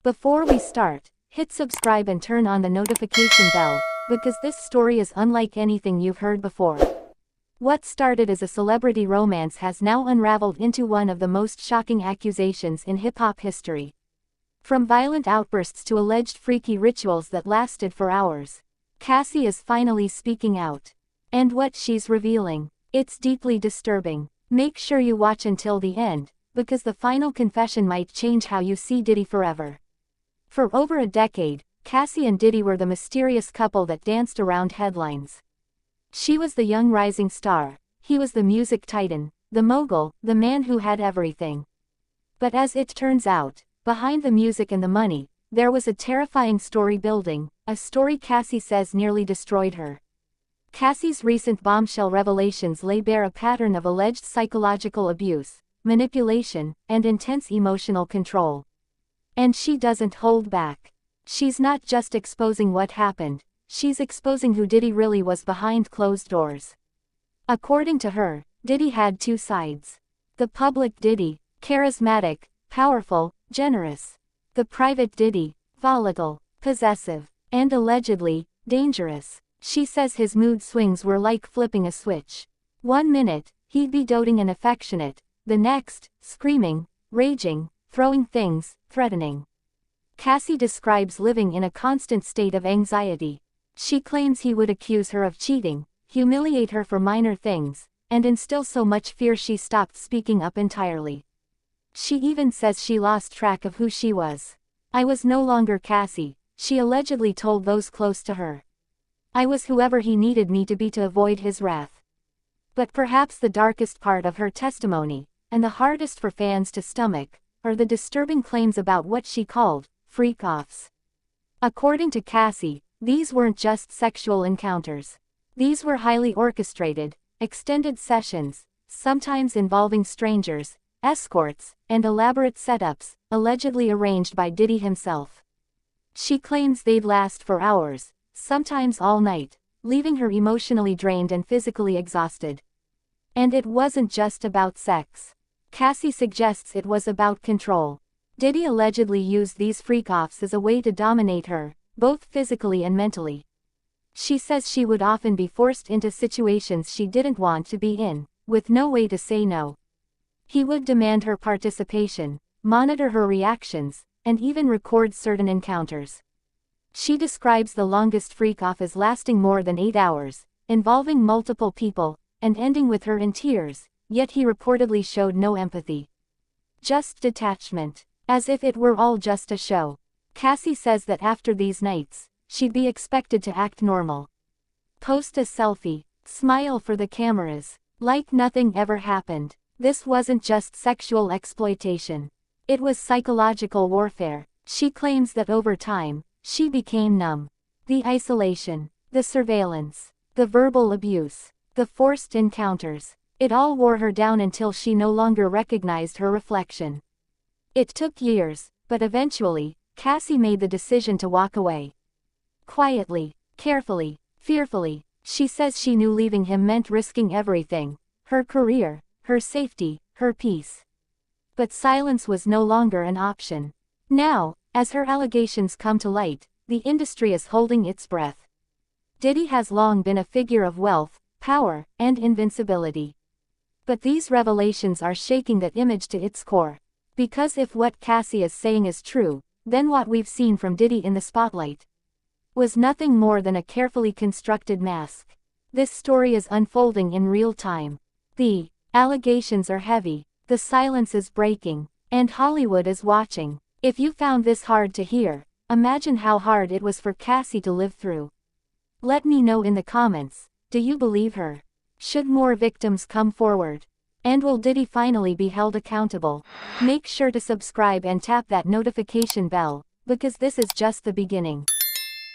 Before we start, hit subscribe and turn on the notification bell, because this story is unlike anything you've heard before. What started as a celebrity romance has now unraveled into one of the most shocking accusations in hip-hop history. From violent outbursts to alleged freaky rituals that lasted for hours, Cassie is finally speaking out. And what she's revealing, it's deeply disturbing. Make sure you watch until the end, because the final confession might change how you see Diddy forever. For over a decade, Cassie and Diddy were the mysterious couple that danced around headlines. She was the young rising star, he was the music titan, the mogul, the man who had everything. But as it turns out, behind the music and the money, there was a terrifying story building, a story Cassie says nearly destroyed her. Cassie's recent bombshell revelations lay bare a pattern of alleged psychological abuse, manipulation, and intense emotional control. And she doesn't hold back. She's not just exposing what happened, she's exposing who Diddy really was behind closed doors. According to her, Diddy had two sides. The public Diddy, charismatic, powerful, generous. The private Diddy, volatile, possessive, and allegedly, dangerous. She says his mood swings were like flipping a switch. 1 minute, he'd be doting and affectionate, the next, screaming, raging, throwing things, threatening. Cassie describes living in a constant state of anxiety. She claims he would accuse her of cheating, humiliate her for minor things, and instill so much fear she stopped speaking up entirely. She even says she lost track of who she was. "I was no longer Cassie," she allegedly told those close to her. "I was whoever he needed me to be to avoid his wrath." But perhaps the darkest part of her testimony, and the hardest for fans to stomach, are the disturbing claims about what she called freak-offs. According to Cassie, these weren't just sexual encounters. These were highly orchestrated, extended sessions, sometimes involving strangers, escorts, and elaborate setups, allegedly arranged by Diddy himself. She claims they'd last for hours, sometimes all night, leaving her emotionally drained and physically exhausted. And it wasn't just about sex. Cassie suggests it was about control. Diddy allegedly used these freak-offs as a way to dominate her, both physically and mentally. She says she would often be forced into situations she didn't want to be in, with no way to say no. He would demand her participation, monitor her reactions, and even record certain encounters. She describes the longest freak-off as lasting more than 8 hours, involving multiple people, and ending with her in tears, yet he reportedly showed no empathy. Just detachment. As if it were all just a show. Cassie says that after these nights, she'd be expected to act normal. Post a selfie, smile for the cameras, like nothing ever happened. This wasn't just sexual exploitation. It was psychological warfare. She claims that over time, she became numb. The isolation, the surveillance, the verbal abuse, the forced encounters. It all wore her down until she no longer recognized her reflection. It took years, but eventually, Cassie made the decision to walk away. Quietly, carefully, fearfully, she says she knew leaving him meant risking everything, her career, her safety, her peace. But silence was no longer an option. Now, as her allegations come to light, the industry is holding its breath. Diddy has long been a figure of wealth, power, and invincibility. But these revelations are shaking that image to its core. Because if what Cassie is saying is true, then what we've seen from Diddy in the spotlight was nothing more than a carefully constructed mask. This story is unfolding in real time. The allegations are heavy, the silence is breaking, and Hollywood is watching. If you found this hard to hear, imagine how hard it was for Cassie to live through. Let me know in the comments, do you believe her? Should more victims come forward? And will Diddy finally be held accountable? Make sure to subscribe and tap that notification bell, because this is just the beginning.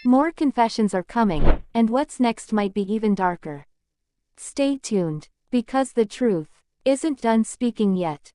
More confessions are coming, and what's next might be even darker. Stay tuned, because the truth isn't done speaking yet.